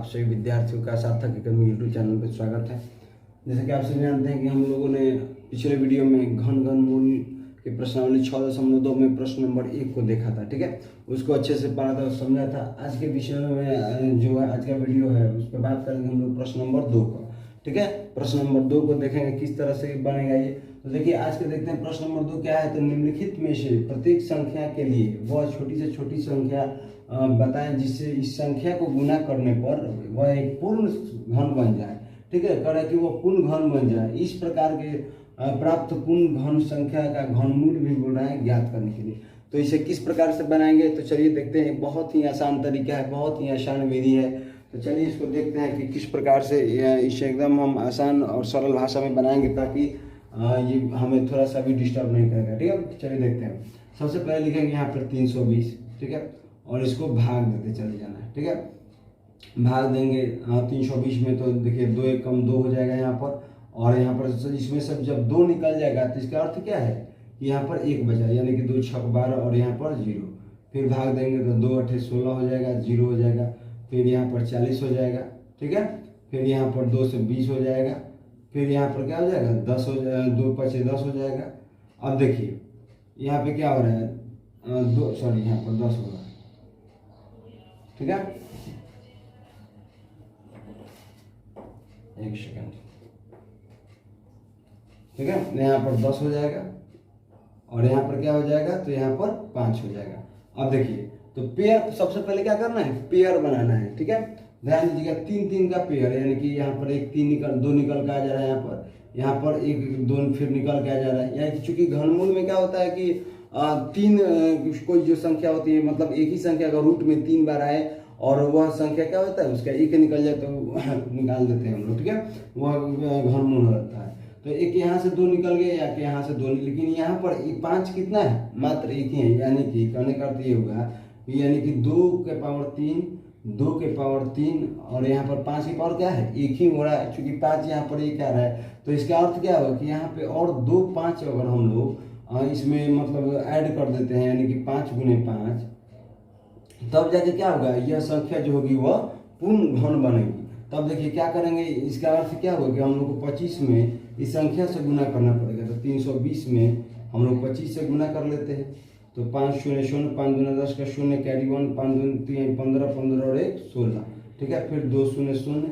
सभी विद्यार्थियों का सार्थक एकेडमी यूट्यूब चैनल पर स्वागत है। जैसे कि आप सभी जानते हैं कि हम लोगों ने पिछले वीडियो में घन मूल की प्रश्नावली 6.2 में प्रश्न नंबर 1 को देखा था। ठीक है, उसको अच्छे से पढ़ा था, समझा था। आज के विषय में जो है आज का वीडियो है उस पर बात करेंगे हम लोग प्रश्न नंबर 2 को। ठीक है, प्रश्न नंबर 2 को देखेंगे किस तरह से बनेगा ये। तो देखिए आज के देखते हैं प्रश्न नंबर 2 क्या है। तो निम्नलिखित में से प्रत्येक संख्या के लिए वह छोटी से छोटी संख्या बताएं जिससे इस संख्या को गुना करने पर वह एक पूर्ण घन बन जाए। ठीक है, कह रहा है कि वह पूर्ण घन बन जाए। इस प्रकार के प्राप्त पूर्ण घन संख्या का घनमूल भी बोल रहा है ज्ञात करने के लिए। तो इसे किस प्रकार से बनाएंगे तो चलिए देखते हैं। बहुत ही आसान तरीका है, बहुत ही आसान विधि है। तो चलिए इसको देखते हैं कि किस प्रकार से इसे एकदम हम आसान और सरल भाषा में बनाएंगे ताकि ये हमें थोड़ा सा भी डिस्टर्ब नहीं करेगा। ठीक है, चलिए देखते हैं। सबसे पहले लिखेंगे यहाँ पर 320। ठीक है, और इसको भाग देते चले जाना है। ठीक है, भाग देंगे 320 में। तो देखिए 2 एक कम 2 हो जाएगा यहाँ पर, और यहाँ पर इसमें सब जब 2 निकल जाएगा तो इसका अर्थ क्या है कि यहाँ पर 1 बचा, यानी कि 2 छक 12 और यहाँ पर 0। फिर भाग देंगे तो 2 8 16 हो जाएगा, 0 हो जाएगा। फिर यहाँ पर 40 हो जाएगा। ठीक है, फिर यहाँ पर 2 से 20 हो जाएगा। फिर यहाँ पर क्या हो जाएगा 10 हो जाएगा, 2 5 10 हो जाएगा। अब देखिए यहाँ पे क्या हो रहा है यहाँ पर 10 हो रहा है। ठीक है, एक सेकंड। ठीक है, यहाँ पर 10 हो जाएगा और यहाँ पर क्या हो जाएगा तो यहाँ पर 5 हो जाएगा। अब देखिए तो पेयर सबसे पहले क्या करना है, पेयर बनाना है। ठीक है, ध्यान दीजिएगा 3 3 का पेयर, यानी कि यहाँ पर एक 2 निकल के आ जा रहा है, यहाँ पर एक 2 फिर निकल के आ जा रहा है। यानी कि चूंकि घनमूल में क्या होता है कि 3 कोई जो संख्या होती है, मतलब एक ही संख्या का रूट में 3 बार आए और वह संख्या क्या होता है उसका एक निकल जाए तो निकाल देते हैं हम लोग। ठीक है, वह घनमूल होता है। तो एक यहाँ से 2 निकल गए या कि यहाँ से 2, लेकिन यहाँ पर 5 कितना है, मात्र एक ही है। यानी कि कहने का अर्थ ये होगा यानी कि 2 के पावर 3, 2 के पावर 3 और यहाँ पर 5 की पावर क्या है, एक ही हो रहा है। चूंकि 5 यहाँ पर एक आ रहा है तो इसका अर्थ क्या होगा कि यहाँ पे और 2 5 अगर हम लोग इसमें मतलब ऐड कर देते हैं, यानी कि 5 गुने 5, तब जाके क्या होगा, यह संख्या जो होगी वह पूर्ण घन बनेगी। तब देखिए क्या करेंगे, इसका अर्थ क्या होगा कि हम लोग को 25 में इस संख्या से गुना करना पड़ेगा। तो 320 में हम लोग 25 से गुना कर लेते हैं। तो 5 0 0, 5 दूना 10 का 0, कैरी 1, 5 दूना 3 15, 15 और 1 16। ठीक है, फिर 2 0 0,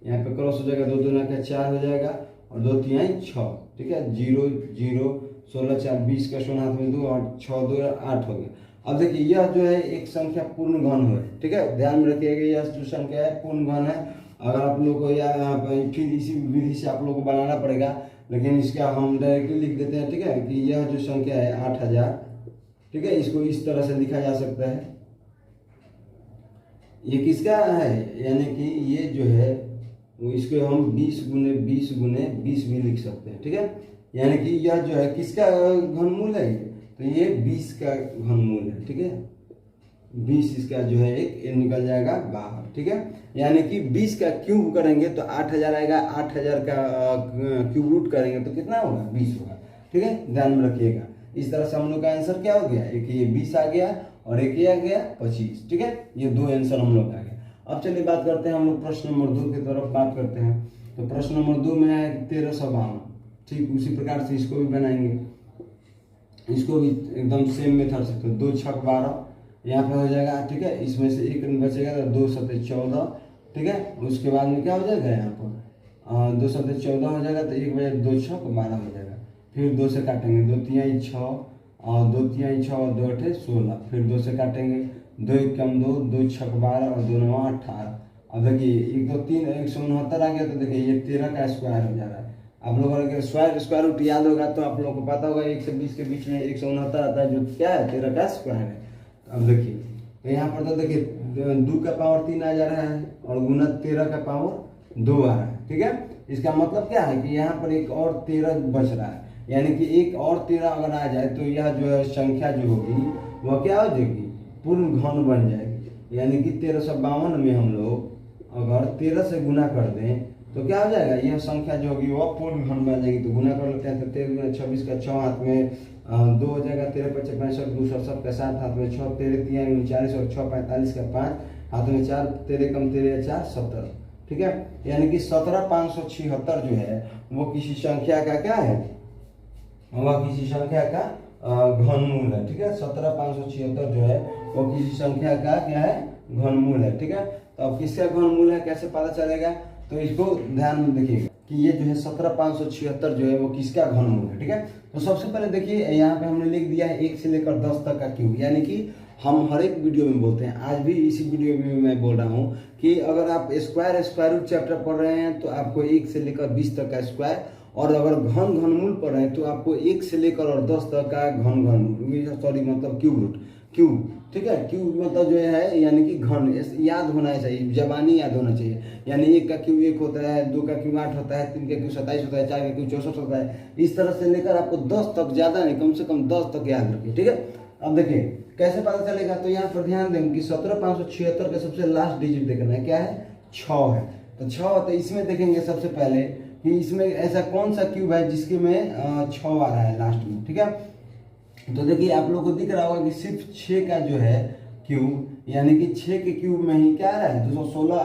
यहाँ पे क्रॉस हो जाएगा, 2 दूना का 4 हो जाएगा और 2 3 6। ठीक है, 0 0 16 4 20 का 0 हाथ में 2 और 6 2 8 हो गया। अब देखिए यह जो है एक संख्या पूर्ण घन है। ठीक है, ध्यान में रखिएगा यह जो संख्या है पूर्ण घन है। अगर आप लोग को यहाँ फिर इसी विधि से आप लोग को बनाना पड़ेगा, लेकिन इसका हम डायरेक्टली लिख देते हैं। ठीक है, कि यह जो संख्या है 8000। ठीक है, इसको इस तरह से लिखा जा सकता है। ये किसका है, यानी कि ये जो है इसको हम 20 गुने 20 गुने 20 भी लिख सकते हैं। ठीक है, यानी कि यह जो है किसका घनमूल है, तो ये 20 का घनमूल है। ठीक है, 20 इसका जो है एक निकल जाएगा बाहर। ठीक है, यानी कि 20 का क्यूब करेंगे तो 8000 आएगा, 8000 का क्यूब रूट करेंगे तो कितना होगा, 20 होगा। ठीक है, ध्यान में रखिएगा। इस तरह से हम लोग का आंसर क्या हो गया, एक ये 20 आ गया और एक ये आ गया 25। ठीक है, ये 2 आंसर हम लोग आ गया। अब चलिए बात करते हैं हम लोग प्रश्न नंबर 2 की तरफ बात करते हैं। तो प्रश्न नंबर 2 में है 1352। ठीक उसी प्रकार से इसको भी बनाएंगे, इसको भी एकदम सेम मेथड से। तो 2 छक 12 यहाँ पे हो जाएगा। ठीक है, इसमें से एक बचेगा तो 2 7 14। ठीक है, उसके बाद में क्या हो जाएगा, यहाँ पर 2 7 14 हो जाएगा। तो 1 बजे 2 छक 12 हो जाएगा। फिर 2 से काटेंगे, 2 3 6 और 2 3 6 और 2 8 16। फिर 2 से काटेंगे, 2 1 कम 2, 2 छक 12 और 2 9 18। अब देखिए 1 2 3 169 आ गया। तो देखिए ये 13 का स्क्वायर हो जा रहा है। आप लोगों को स्क्वायर रूट याद होगा तो आप लोगों को पता होगा 1 से 20 के बीच में 169 आता है, जो क्या है 13 का स्क्वायर है। अब देखिए तो यहाँ पर तो देखिए 2 का पावर 3 आ जा रहा है और गुना 13 का पावर 2 आ रहा है। ठीक है, इसका मतलब क्या है कि यहाँ पर एक और 13 बच रहा है, यानी कि एक और 13 अगर आ जाए तो यह जो है संख्या जो होगी वह क्या हो जाएगी, पूर्ण घन बन जाएगी। यानी कि 1352 में हम लोग अगर 13 से गुना कर दें तो क्या हो जाएगा, यह संख्या जो होगी वह पूर्ण घन बन जाएगी। तो गुना कर लेते हैं। तो 13 26 का 6 हाथ में 2 हो जाएगा, 13 5 65 2 67 का 7 हाथ में 6, 13 3 39 और 6 45 का 5, हाथ में 4, तेरे कम तेरे 4, 17, ठीक है। यानी कि 17,576 जो है वो किसी संख्या का क्या है, वह किसी संख्या का घनमूल है, ठीक है। 17,576 जो है वो किसी संख्या का क्या है, घनमूल है, ठीक है। तो अब किसका घनमूल है कैसे पता चलेगा, तो इसको ध्यान में देखिएगा कि ये जो है 17,576 जो है वो किसका घनमूल है, ठीक है। तो सबसे पहले देखिए यहाँ पे हमने लिख दिया है 1 से लेकर 10 तक का क्यूब, यानी कि हम हर एक वीडियो में बोलते हैं, आज भी इसी वीडियो में मैं बोल रहा हूँ कि अगर आप स्क्वायर रूट चैप्टर पढ़ रहे हैं तो आपको 1 से लेकर 20 तक का स्क्वायर, और अगर घनमूल पढ़ रहे हैं तो आपको 1 से लेकर और 10 तक का घनमूल, सॉरी मतलब क्यूब रूट, क्यूब, ठीक है। क्यूब मतलब जो है यानी कि घन, याद होना चाहिए, जबानी याद होना चाहिए। यानी 1 का क्यूब 1 होता है, 2 का क्यूब 8 होता है, 3 का क्यूब 27 होता है, 4 का क्यूब 64 होता है, इस तरह से लेकर आपको 10 तक, ज़्यादा नहीं कम से कम 10 तक याद रखिए, ठीक है। अब देखिए कैसे पता चलेगा, तो यहाँ पर ध्यान देंगे कि 17,576 का सबसे लास्ट डिजिट देखना है, क्या है, 6 है। तो 6, तो इसमें देखेंगे सबसे पहले कि इसमें ऐसा कौन सा क्यूब है जिसके में 6 आ रहा है लास्ट में, ठीक है। तो देखिए आप लोग को दिख रहा होगा कि सिर्फ 6 का जो है क्यूब, यानी कि 6 के क्यूब में ही क्या आ रहा है 216,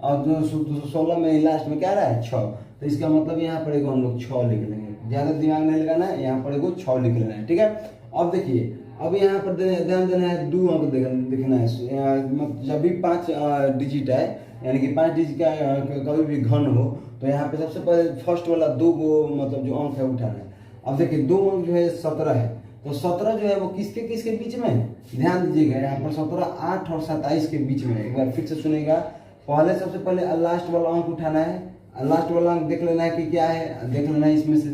और 216 में ही लास्ट में क्या आ रहा है 6। तो इसका मतलब यहाँ पर हम लोग 6 लिख लेंगे, ज़्यादा दिमाग नहीं लगाना है, यहाँ पर 6 लिख लेना है, ठीक है। अब देखिए अब यहाँ पर ध्यान देना है, 2 अंक देखना है, जब भी 5 डिजिट है, यानी कि 5 डिजिट का कभी भी घन हो तो यहाँ पे सबसे पहले फर्स्ट वाला 2 को मतलब जो अंक है उठाना है। अब देखिए 2 अंक जो है 17 है, तो 17 जो है वो किसके किसके बीच में है, ध्यान दीजिएगा यहाँ पर 17 8 और 27 के बीच में है। एक बार फिर से सुनेगा, पहले सबसे पहले लास्ट वाला अंक उठाना है, लास्ट वाला अंक देख लेना है कि क्या है, देख लेना है इसमें से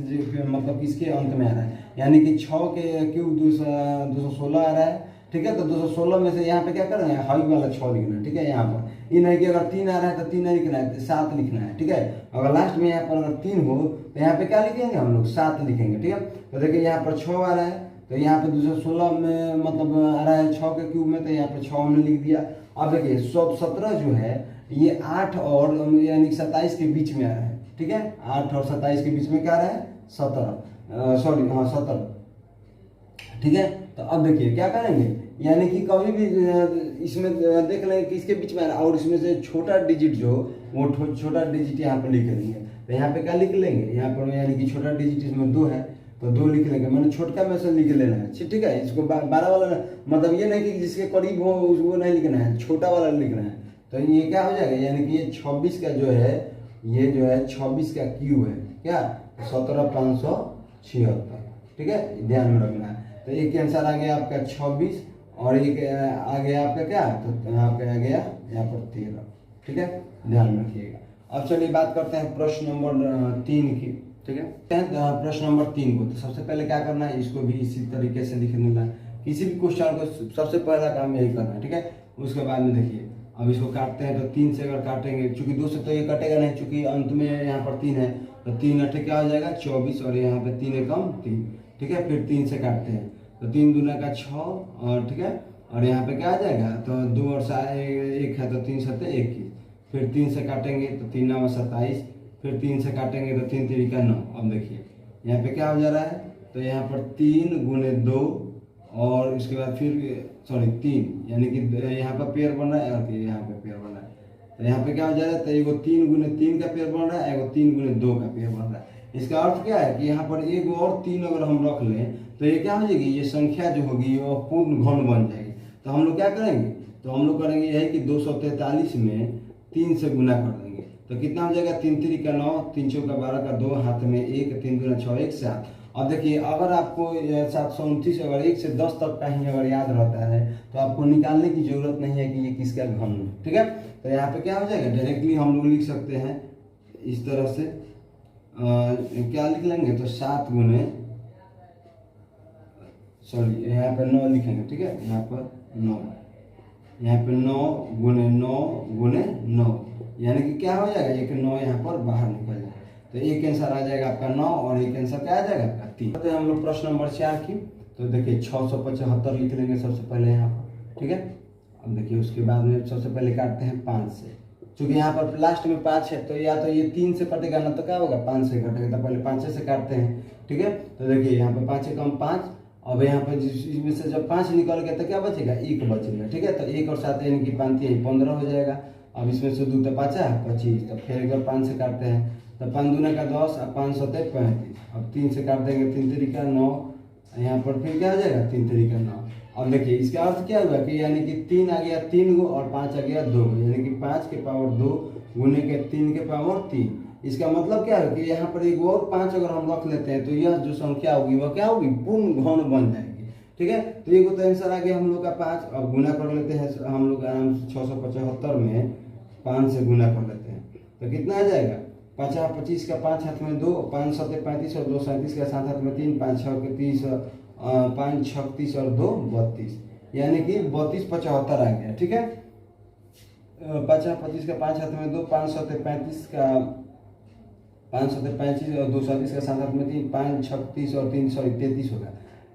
मतलब किसके अंक में आ रहा है, यानी कि 6 के क्यूब 216 आ रहा है, ठीक है। तो 216 में से यहाँ पे क्या करना है, हाई वाला 6 लिखना है, ठीक है। यहाँ पर ये नहीं कि अगर 3 आ रहा है तो 3 नहीं लिखना है, 7 लिखना है, ठीक है। अगर लास्ट में यहाँ पर अगर 3 हो तो यहाँ पे क्या लिखेंगे हम लोग, 7 लिखेंगे, ठीक है। तो देखिए यहाँ पर 6 आ रहा है, तो यहाँ पे 216 में मतलब आ रहा है 6 के क्यूब में, तो यहाँ पे 6 हमने लिख दिया। अब देखिए 17 जो है ये 8 और यानी 27 के बीच में आ रहा है, ठीक है। 8 और 27 के बीच में क्या आ रहा है, 17, सॉरी हाँ 17, ठीक है। तो अब देखिए क्या करेंगे, यानी कि कभी भी इसमें देख लें कि इसके बीच में आ रहा है, और इसमें से छोटा डिजिट जो वो छोटा डिजिट यहाँ पर लिख लेंगे। तो यहाँ पे क्या लिख लेंगे, यहाँ पर यानी कि छोटा डिजिट इसमें 2 है तो 2 लिख लेंगे, मैंने छोटका में से लिख लेना है, ठीक है। इसको 12 वाला मतलब ये नहीं कि जिसके करीब हो वो नहीं लिखना है, छोटा वाला लिखना है। तो ये क्या हो जाएगा, यानी कि ये 26 का जो है, ये जो है 26 का क्यूब है, क्या 17,576, ठीक है, ध्यान में रखना है। तो एक आंसर आ गया आपका 26, और एक आ गया आपका क्या, तो यहाँ पे आ गया यहाँ पर 13, ठीक है, ध्यान में रखिएगा। अब चलिए बात करते हैं प्रश्न नंबर 3 की, ठीक है। प्रश्न नंबर 3 को तो सबसे पहले क्या करना है, इसको भी इसी तरीके से लिख लेना है। किसी भी क्वेश्चन को सबसे पहला काम यही करना है, ठीक है। उसके बाद में देखिए अब इसको काटते हैं, तो 3 से अगर काटेंगे, चूंकि 2 से तो ये कटेगा नहीं, चूंकि अंत में यहाँ पर 3 है, तो 3 अठे क्या हो जाएगा 24, और यहाँ पे 3 एकम 3, ठीक है। फिर 3 से काटते हैं तो 3 दूना का 6, और ठीक है, और यहाँ पे क्या आ जाएगा, तो 2 और 1 है तो 3 7 21, फिर 3 से काटेंगे तो 3 9 27, फिर 3 से काटेंगे तो 3 3 का 9। अब देखिए यहाँ पे क्या हो जा रहा है, तो यहाँ पर 3 गुने 2, और इसके बाद फिर सॉरी 3, यानी कि यहाँ पर पेयर बन रहा है और यहाँ पे पेयर बन रहा है। तो यहाँ पे क्या हो जा रहा है, तो एगो 3 गुने 3 का पेयर बन रहा है, एगो 3 गुने 2 का पेयर बन रहा है। इसका अर्थ क्या है कि यहाँ पर एक और 3 अगर हम रख लें तो ये क्या हो जाएगी, ये संख्या जो होगी वो पूर्ण घन बन जाएगी। तो हम लोग क्या करेंगे, तो हम लोग करेंगे यही कि 243 में 3 से गुना कर देंगे, तो कितना हो जाएगा, 3 3 का 9, 3 4 का 12 का 2, हाथ में 1, 3 दूना 6 1 7। अब देखिए अगर आपको 729 अगर 1 से 10 तक का ही अगर याद रहता है तो आपको निकालने की जरूरत नहीं है कि ये किसका घन है, ठीक है। तो यहाँ पे क्या हो जाएगा, डायरेक्टली हम लोग लिख सकते हैं इस तरह से, क्या लिख लेंगे, तो 7 गुने सॉरी यहाँ पे 9 लिखेंगे, ठीक है, यहाँ पर 9, यहाँ पे 9 गुने 9 गुने 9, यानी कि क्या हो जाएगा, एक 9 यहाँ पर बाहर निकल जाएगा। तो एक आंसर आ जाएगा आपका 9, और एक आंसर क्या आ जाएगा आपका 3। तो हम लोग प्रश्न नंबर 4 की, तो देखिए 675 लिख लेंगे सबसे पहले यहाँ पर, ठीक है। अब देखिए उसके बाद में सबसे पहले काटते हैं 5 से, क्योंकि यहाँ पर लास्ट में 5 है, तो या तो ये 3 से कटेगा ना तो क्या होगा 5 से कटेगा, तो पहले 5 से काटते हैं, ठीक है। तो देखिए यहाँ पे 5 से कम 5, अब यहाँ पर इसमें से जब 5 निकल गया तो क्या बचेगा, 1 बचेगा। ठीक है, तो 1 और 7 यानी कि 5 15 हो जाएगा। अब इसमें से 2 तो 5 25, तो फिर एक बार 5 से काटते हैं तो 5 दूना का 10 और 5 7 35। अब 3 से काट देंगे, 3 तरीका 9, यहाँ पर फिर क्या हो जाएगा, 3 तरीका 9। अब देखिए इसका अर्थ क्या हुआ कि यानी कि 3 आ गया 3 गो और 5 आ गया 2 गो, यानी कि 5 के पावर 2 गुने के 3 के पावर 3। इसका मतलब क्या है कि यहाँ पर एक और 5 अगर हम रख लेते हैं तो यह जो संख्या होगी वह क्या होगी, पूर्ण घन बन जाएगी। ठीक है, तो ये तो आंसर आ गया हम लोग का 5। अब गुना कर लेते हैं हम लोग आराम से 675 में 5 से गुना कर लेते हैं तो कितना आ जाएगा, 5 25 का 5 हाथ में 2, 5 7 35 और 2 37 का 7 हाथ में 3, 5 6 के 30, 5 36 और 2 32, यानी कि 32 75 आ गया। ठीक है, 5 25 का 5 हाथ में 2, 5 7 35 का 5 7 35 और 2 37 का 7 हाथ में 3, 5 36 और 3 33 होगा,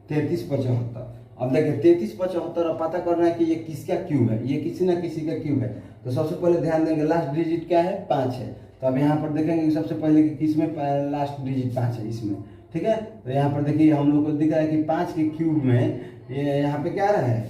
33 75। अब देखिए 33 75 अब पता करना है कि ये किसका क्यूब है, ये किसी ना किसी का क्यूब है। तो सबसे पहले ध्यान देंगे लास्ट डिजिट क्या है, 5 है। तो अब यहाँ पर देखेंगे सबसे पहले कि किस में लास्ट डिजिट 5 है इसमें। ठीक है, तो यहाँ पर देखिए हम लोग को दिख रहा है कि 5 के क्यूब में ये यहाँ पे क्या रहा है,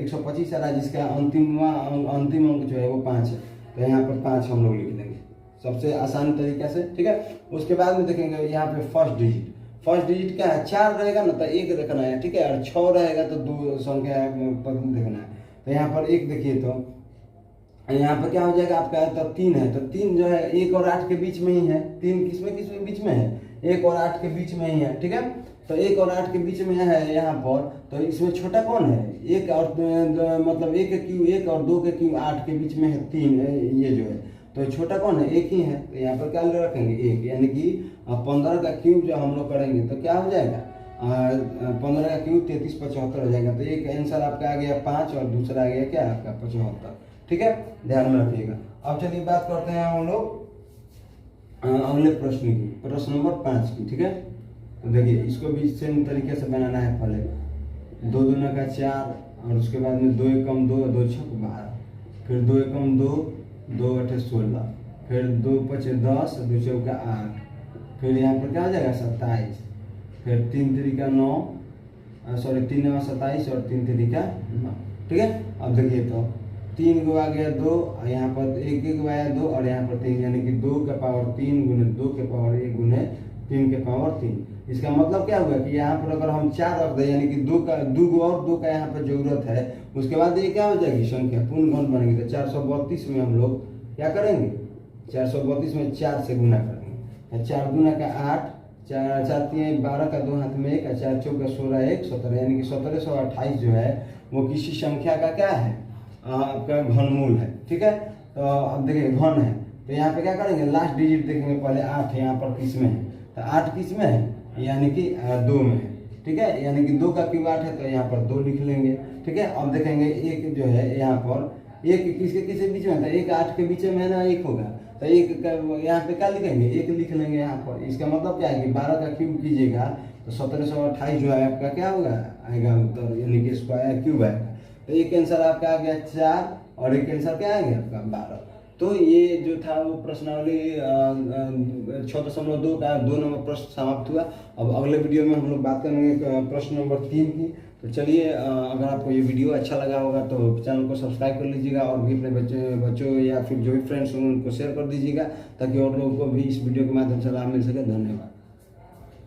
125 आ रहा है, जिसका अंतिम अंक जो है वो 5 है। तो यहाँ पर 5 हम लोग लिख देंगे सबसे आसान तरीके से। ठीक है, उसके बाद में देखेंगे यहाँ पे फर्स्ट डिजिट क्या है, 4 रहेगा ना तो 1 देखना है। ठीक है, और 6 रहेगा तो 2 संख्या देखना है। तो यहाँ पर 1 देखिए तो यहाँ पर क्या हो जाएगा आपका, तो 3 है, तो 3 जो है 1 और 8 के बीच में ही है। 3 किसमें बीच में है, 1 और 8 के बीच में ही है। ठीक है, तो 1 और 8 के बीच में है यहाँ पर, तो इसमें छोटा कौन है, 1 और मतलब 1 के क्यू 1 और 2 के क्यू 8 के बीच में है 3, ये जो है तो छोटा कौन है, 1 ही है। तो यहाँ पर क्या रखेंगे 1, यानी कि 15 का क्यूब जो हम लोग करेंगे तो क्या हो जाएगा, 15 का क्यूब 33 75 हो जाएगा। तो एक आंसर आपका आ गया 5 और दूसरा आ गया क्या आपका 75। ठीक है, ध्यान में रखिएगा। अब चलिए बात करते हैं हम लोग अगले प्रश्न की, प्रश्न नंबर 5 की। ठीक है, तो देखिए इसको भी सेम तरीके से बनाना है। पहले 2 दूना का 4 और उसके बाद में 2 एकम 2 2 छक 12, फिर 2 एकम 2 2 8 16, फिर 2 5 10 2 चौका 8, फिर यहाँ पर क्या हो जाएगा 27, फिर 3 तरीका 9, सॉरी 3 9 27 और 3 तरीका 9। ठीक है, अब देखिए तो 3 गो आ गया 2, यहाँ पर 1 आया 2 और यहाँ पर 3, यानी कि 2 के पावर 3 गुने 2 के पावर 1 गुने 3 के पावर 3। इसका मतलब क्या हुआ कि यहाँ पर अगर हम 4 रख दें, यानी कि 2 गो और 2 का यहाँ पर जरूरत है, उसके बाद ये क्या हो जाएगी संख्या पूर्ण घन बनेगी। तो 432 में हम लोग क्या करेंगे, 432 में 4 से गुना करेंगे। 4 गुना का 8, 4 4 3 12 का 2 हाथ में 1, 4 चौका 16 1 17, यानी कि 1728 जो है वो किसी संख्या का क्या है, आपका घनमूल है। ठीक है, तो अब देखिए घन है तो यहाँ पे क्या करेंगे, लास्ट डिजिट देखेंगे पहले 8 यहाँ पर किस में है, तो 8 किस में है, यानी कि 2 में है। ठीक है, यानी कि 2 का क्यूब 8 है तो यहाँ पर 2 लिख लेंगे। ठीक है, अब देखेंगे 1 जो है यहाँ पर 1 किसके बीच में था, 1 8 के बीच में है ना, 1 होगा तो 1 यहाँ पे क्या लिखेंगे, 1 लिख लेंगे यहाँ पर। इसका मतलब क्या है कि 12 का क्यूब कीजिएगा तो 1728 जो है आपका क्या होगा, आएगा उत्तर, यानी कि स्क्वायर क्यूब आएगा। तो एक आंसर आपका आ गया 4 और एक आंसर क्या आ गया आपका 12। तो ये जो था वो प्रश्नावली 6.2 का 2 नंबर प्रश्न समाप्त हुआ। अब अगले वीडियो में हम लोग बात करेंगे प्रश्न नंबर 3 की। तो चलिए, अगर आपको ये वीडियो अच्छा लगा होगा तो चैनल को सब्सक्राइब कर लीजिएगा और भी अपने बच्चों या फिर जो भी फ्रेंड्स हों उनको शेयर कर दीजिएगा, ताकि और लोगों को भी इस वीडियो के माध्यम से लाभ मिल सके। धन्यवाद।